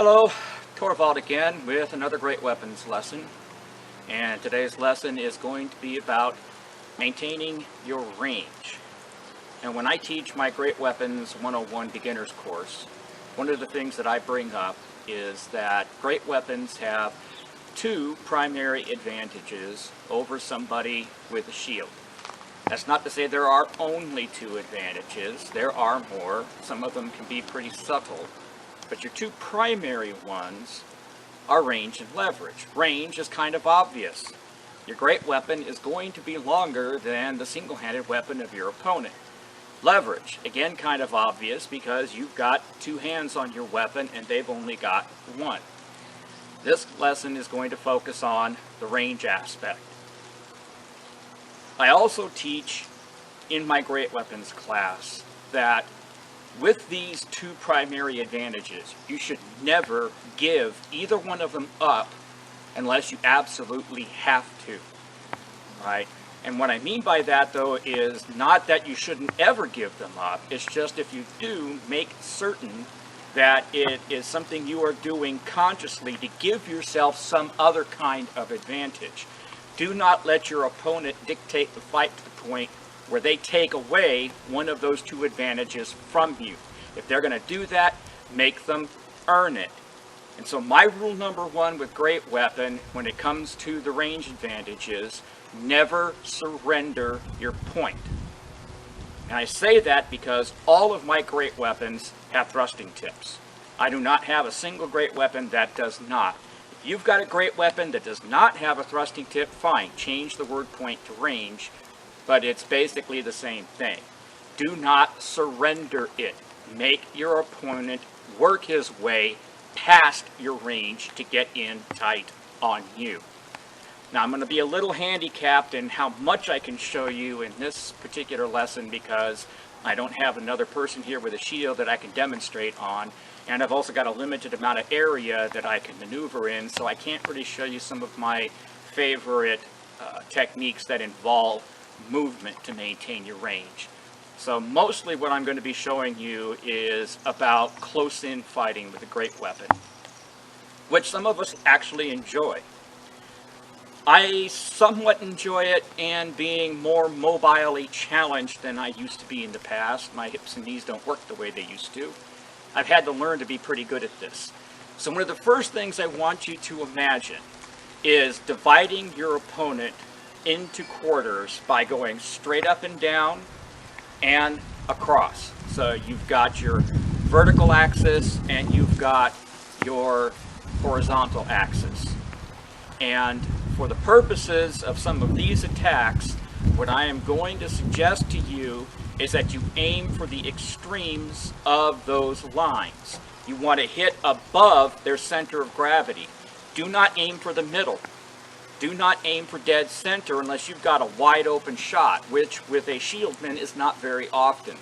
Hello, Torvald again with another Great Weapons lesson. And today's lesson is going to be about maintaining your range. And when I teach my Great Weapons 101 beginners course, one of the things that I bring up is that great weapons have two primary advantages over somebody with a shield. That's not to say there are only two advantages. There are more. Some of them can be pretty subtle. But your two primary ones are range and leverage. Range is kind of obvious. Your great weapon is going to be longer than the single-handed weapon of your opponent. Leverage, again kind of obvious because you've got two hands on your weapon and they've only got one. This lesson is going to focus on the range aspect. I also teach in my Great Weapons class that with these two primary advantages, you should never give either one of them up unless you absolutely have to, right? And what I mean by that, though, is not that you shouldn't ever give them up. It's just if you do, make certain that it is something you are doing consciously to give yourself some other kind of advantage. Do not let your opponent dictate the fight to the point where they take away one of those two advantages from you. If they're going to do that, make them earn it. And so my rule number one with great weapon when it comes to the range advantages, never surrender your point. And I say that because all of my great weapons have thrusting tips. I do not have a single great weapon that does not. If you've got a great weapon that does not have a thrusting tip, fine, change the word point to range, but it's basically the same thing. Do not surrender it. Make your opponent work his way past your range to get in tight on you. Now I'm going to be a little handicapped in how much I can show you in this particular lesson because I don't have another person here with a shield that I can demonstrate on, and I've also got a limited amount of area that I can maneuver in, so I can't really show you some of my favorite techniques that involve movement to maintain your range. So mostly what I'm going to be showing you is about close-in fighting with a great weapon, which some of us actually enjoy. I somewhat enjoy it and being more mobilely challenged than I used to be in the past. My hips and knees don't work the way they used to. I've had to learn to be pretty good at this. So one of the first things I want you to imagine is dividing your opponent into quarters by going straight up and down and across. So you've got your vertical axis and you've got your horizontal axis. And for the purposes of some of these attacks, what I am going to suggest to you is that you aim for the extremes of those lines. You want to hit above their center of gravity. Do not aim for the middle. Do not aim for dead center unless you've got a wide open shot, which with a shieldman is not very often,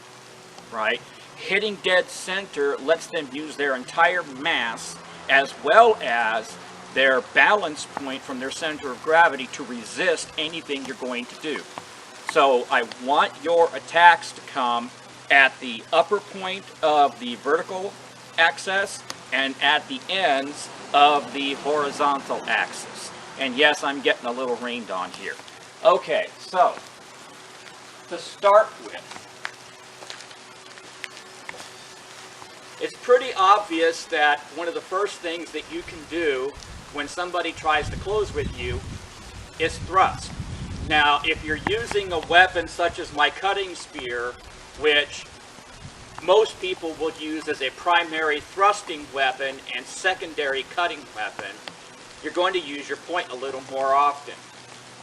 right? Hitting dead center lets them use their entire mass as well as their balance point from their center of gravity to resist anything you're going to do. So I want your attacks to come at the upper point of the vertical axis and at the ends of the horizontal axis. And yes, I'm getting a little rained on here. Okay, so to start with, it's pretty obvious that one of the first things that you can do when somebody tries to close with you is thrust. Now, if you're using a weapon such as my cutting spear, which most people will use as a primary thrusting weapon and secondary cutting weapon, you're going to use your point a little more often.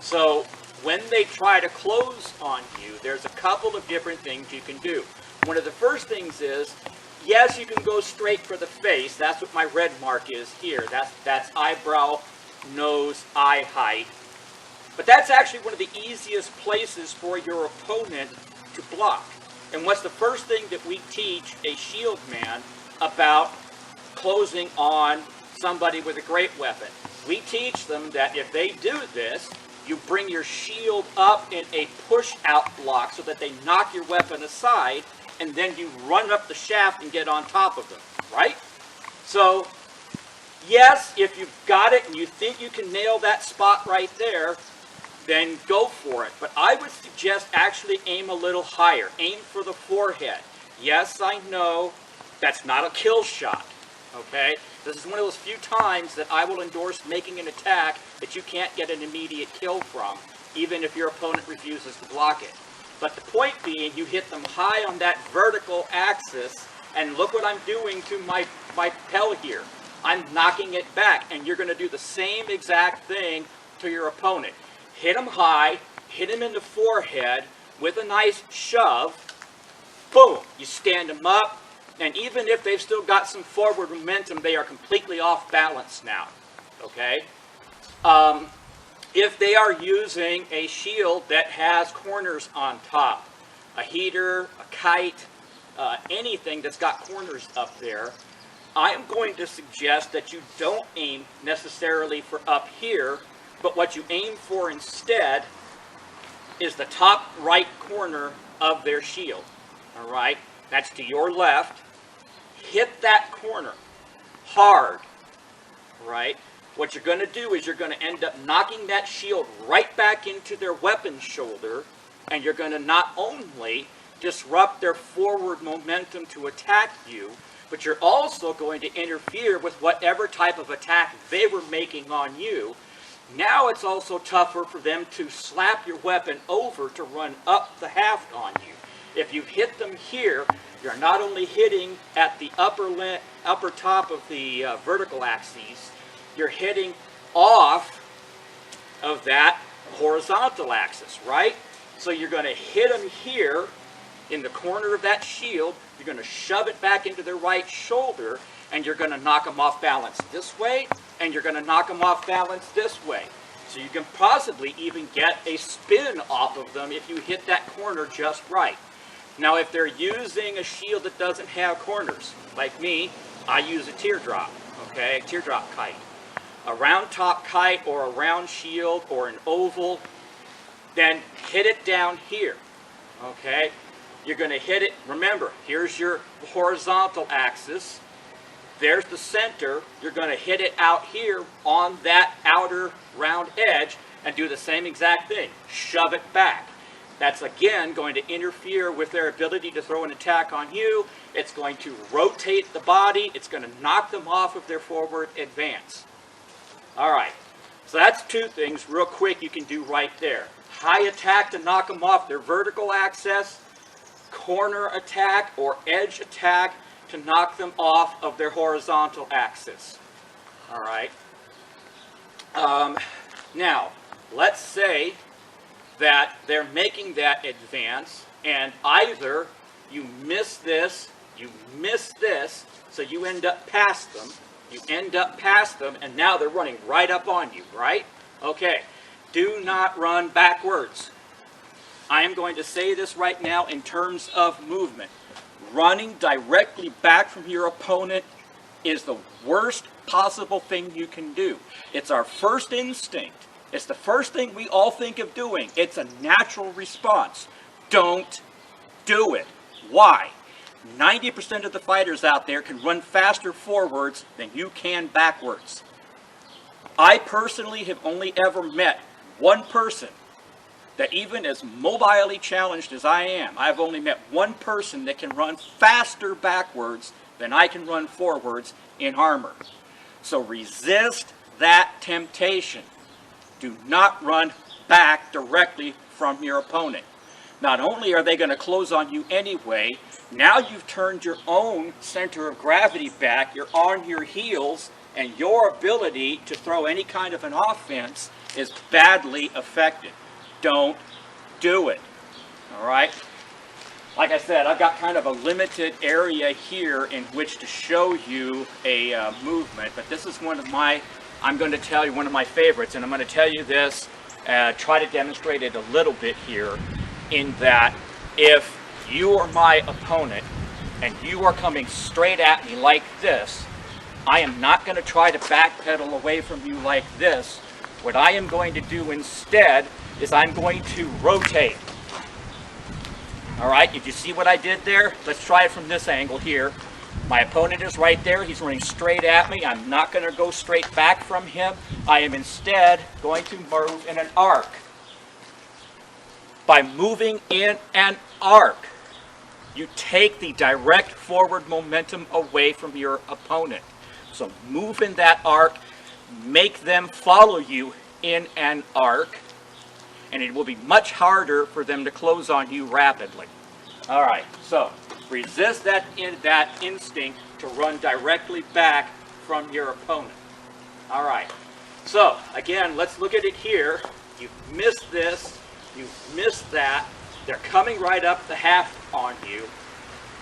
So when they try to close on you, there's a couple of different things you can do. One of the first things is, yes, you can go straight for the face. That's what my red mark is here. That's eyebrow, nose, eye height. But that's actually one of the easiest places for your opponent to block. And what's the first thing that we teach a shield man about closing on somebody with a great weapon? We teach them that if they do this, you bring your shield up in a push-out block so that they knock your weapon aside, and then you run up the shaft and get on top of them, right? So Yes, if you've got it and you think you can nail that spot right there, then go for it. But I would suggest actually aim a little higher. Aim for the forehead. Yes, I know that's not a kill shot, okay? This is one of those few times that I will endorse making an attack that you can't get an immediate kill from, even if your opponent refuses to block it. But the point being, you hit them high on that vertical axis, and look what I'm doing to my pel here. I'm knocking it back, and you're going to do the same exact thing to your opponent. Hit them high, hit them in the forehead with a nice shove. Boom! You stand them up, and even if they've still got some forward momentum, they are completely off balance now. Okay? If they are using a shield that has corners on top, a heater, a kite, anything that's got corners up there, I am going to suggest that you don't aim necessarily for up here, but what you aim for instead is the top right corner of their shield. All right? That's to your left. Hit that corner hard. Right? What you're going to do is you're going to end up knocking that shield right back into their weapon shoulder, and you're going to not only disrupt their forward momentum to attack you, but you're also going to interfere with whatever type of attack they were making on you. Now it's also tougher for them to slap your weapon over to run up the haft on you. If you hit them here, you're not only hitting at the upper top of the vertical axis, you're hitting off of that horizontal axis, right? So you're going to hit them here in the corner of that shield, you're going to shove it back into their right shoulder, and you're going to knock them off balance this way, and you're going to knock them off balance this way. So you can possibly even get a spin off of them if you hit that corner just right. Now if they're using a shield that doesn't have corners, like me, I use a teardrop, okay, a teardrop kite. A round top kite or a round shield or an oval, then hit it down here, okay? You're going to hit it, remember, here's your horizontal axis, there's the center, you're going to hit it out here on that outer round edge and do the same exact thing, shove it back. That's again going to interfere with their ability to throw an attack on you, it's going to rotate the body, it's going to knock them off of their forward advance. Alright, so that's two things real quick you can do right there. High attack to knock them off their vertical axis, corner attack or edge attack to knock them off of their horizontal axis. Alright. Now, let's say that they're making that advance and either you miss this, so you end up past them, and now they're running right up on you, right? Okay, do not run backwards. I am going to say this right now in terms of movement. Running directly back from your opponent is the worst possible thing you can do. It's our first instinct. It's the first thing we all think of doing. It's a natural response. Don't do it. Why? 90% of the fighters out there can run faster forwards than you can backwards. I personally have only ever met one person that, even as mobilely challenged as I am, I've only met one person that can run faster backwards than I can run forwards in armor. So resist that temptation. Do not run back directly from your opponent. Not only are they going to close on you anyway, now you've turned your own center of gravity back, you're on your heels, and your ability to throw any kind of an offense is badly affected. Don't do it. All right? Like I said, I've got kind of a limited area here in which to show you a movement, but this is one of my, I'm going to tell you one of my favorites, and I'm going to tell you this, try to demonstrate it a little bit here, in that if you are my opponent and you are coming straight at me like this, I am not going to try to backpedal away from you like this. What I am going to do instead is I'm going to rotate. All right, did you see what I did there? Let's try it from this angle here. My opponent is right there. He's running straight at me. I'm not going to go straight back from him. I am instead going to move in an arc. By moving in an arc, you take the direct forward momentum away from your opponent. So move in that arc, make them follow you in an arc, and it will be much harder for them to close on you rapidly. All right, so resist that instinct to run directly back from your opponent. All right, so again, let's look at it here. You've missed this, you've missed that. They're coming right up the haft on you.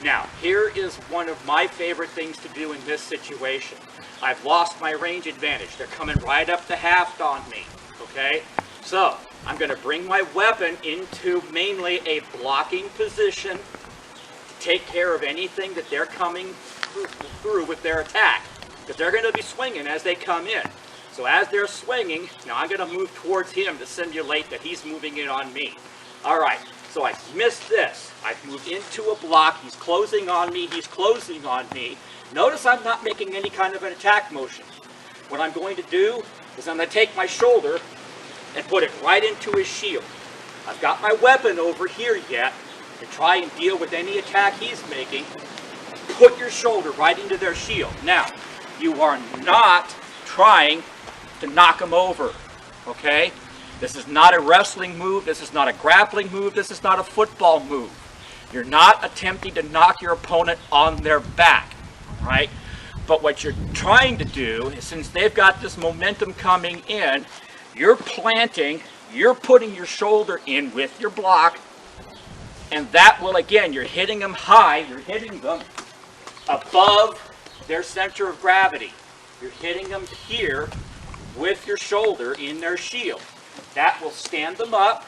Now, here is one of my favorite things to do in this situation. I've lost my range advantage. They're coming right up the haft on me, okay? So, I'm going to bring my weapon into mainly a blocking position to take care of anything that they're coming through with their attack. Because they're going to be swinging as they come in. So as they're swinging, now I'm going to move towards him to simulate that he's moving in on me. All right, so I missed this. I've moved into a block. He's closing on me. He's closing on me. Notice I'm not making any kind of an attack motion. What I'm going to do is I'm going to take my shoulder and put it right into his shield. I've got my weapon over here yet to try and deal with any attack he's making. Put your shoulder right into their shield. Now, you are not trying to knock them over, okay? This is not a wrestling move. This is not a grappling move. This is not a football move. You're not attempting to knock your opponent on their back, right? But what you're trying to do is, since they've got this momentum coming in, you're planting, you're putting your shoulder in with your block, and that will, again, you're hitting them high, you're hitting them above their center of gravity. You're hitting them here with your shoulder in their shield. That will stand them up,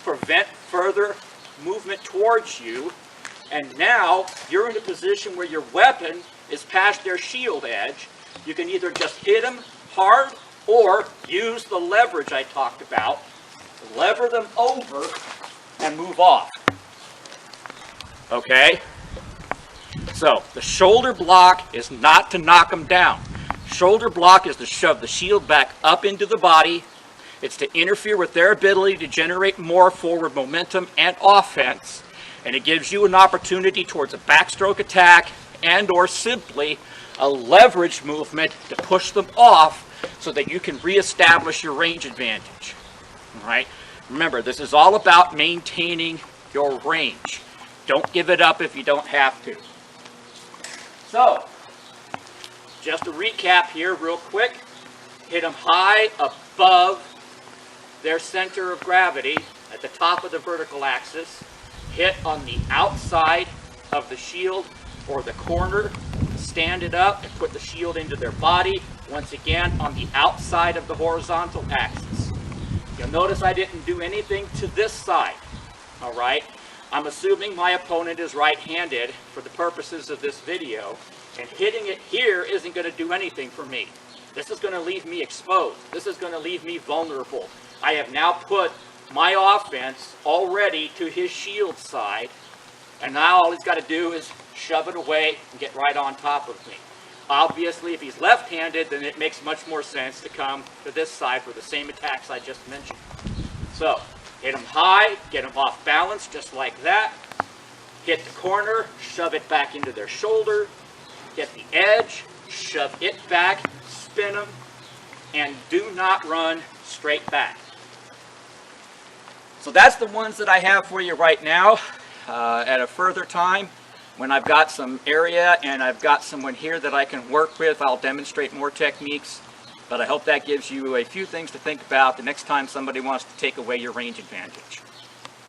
prevent further movement towards you, and now you're in a position where your weapon is past their shield edge. You can either just hit them hard or use the leverage I talked about, lever them over and move off. Okay? So, the shoulder block is not to knock them down. Shoulder block is to shove the shield back up into the body. It's to interfere with their ability to generate more forward momentum and offense. And it gives you an opportunity towards a backstroke attack and or simply a leverage movement to push them off so that you can reestablish your range advantage. All right? Remember, this is all about maintaining your range. Don't give it up if you don't have to. So, just to recap here real quick, hit them high above their center of gravity at the top of the vertical axis, hit on the outside of the shield or the corner, stand it up and put the shield into their body, once again on the outside of the horizontal axis. You'll notice I didn't do anything to this side, all right? I'm assuming my opponent is right-handed for the purposes of this video, and hitting it here isn't going to do anything for me. This is going to leave me exposed. This is going to leave me vulnerable. I have now put my offense already to his shield side, and now all he's got to do is shove it away and get right on top of me. Obviously, if he's left-handed, then it makes much more sense to come to this side for the same attacks I just mentioned. So, hit him high, get him off balance, just like that. Hit the corner, shove it back into their shoulder. Get the edge, shove it back, spin them, and do not run straight back. So that's the ones that I have for you right now. At a further time, when I've got some area and I've got someone here that I can work with, I'll demonstrate more techniques. But I hope that gives you a few things to think about the next time somebody wants to take away your range advantage.